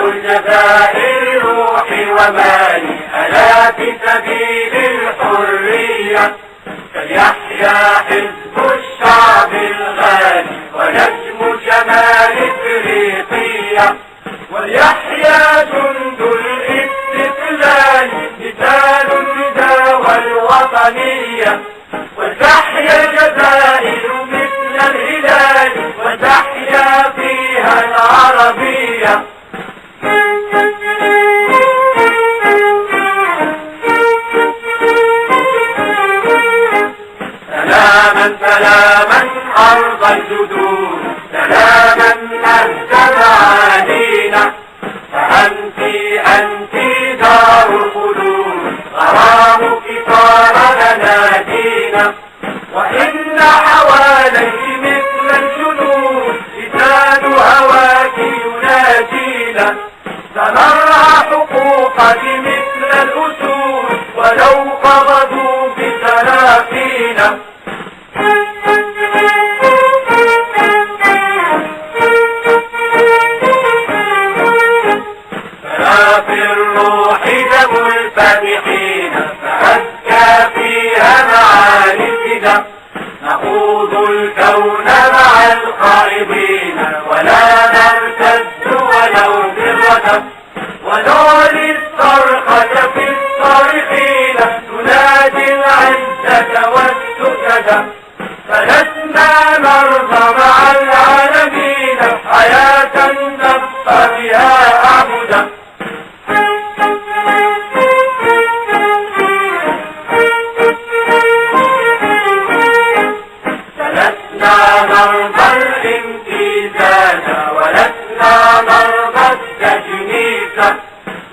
الجزائر روحي ومالي ألا في سبيل الحرية فليحيا حزب الشعب الغالي ونجم شمال إفريقيا وليحيا جند الاستقلال مثال الندى والوطنية وتحيا الجزائر مثل الهلال وتحيا فيها العربية. سلاما سلاما أرض الجدود سلاما أهدى معانينا فأنت دار الخلود غرامك صار لنا دينا وإن حواليك مثل الجنود لسان هواك يناجينا سنرعى حقوقك مثل الأسود ولو قبضوا بسلافينا. في الروح دم الفاتحين فأزكى فيها معاني الفدا نخوض الكون مع الخائضين ولا نرتد ولو بالردى ونعلي الصرخة في الصارخين تنادي العزة والسدد فلسنا نرضى مع العالمين حياة نبقى بها أعبدا. لسنا نرضى الامتزاج ولسنا نرضى التجنيس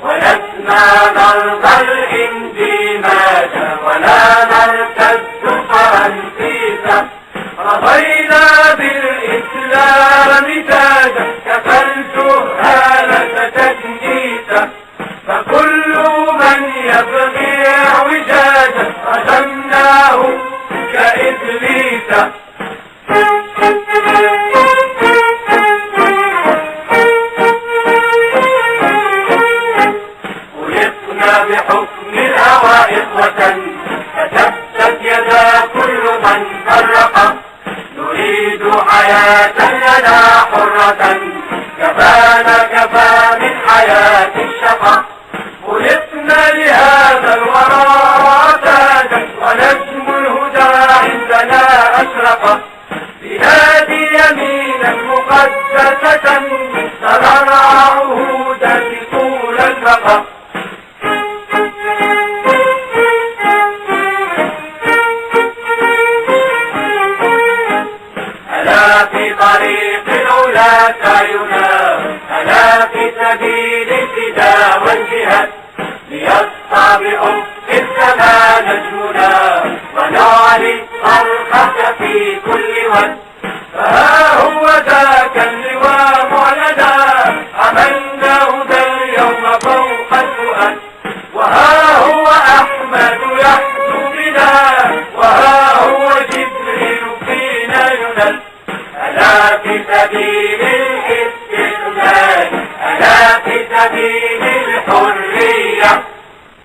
ولسنا نرضى الاندماج ولا نرتد فرنسيسا رضينا بالإسلام تاجا كفى الجهالة تجنيسا فكل من يبغي اعوجاجا رجمناه كإبليس. خلقنا بحكم الهوى إخوة فتبت يدا كل من فرق نريد حياة لنا حرة كفانا كفى من حياة الشقا خلقنا لهذا الورى تاجا ونجم الهدى عندنا أشرق بهذه يمينا مقدسة سنرعى عهودا طول البقاء. ألا في طريق العلا سعينا ألا في سبيل الفداء والجهاد ليسطع بأفق السماء نجمنا ونعلي الصرخة في كل وجه فها هو ذاك اللواء معلنا عملنا هدى اليوم فوق الفؤاد وها هو أحمد يحدو بنا وها هو جبريل فينا ينال ألا في سبيل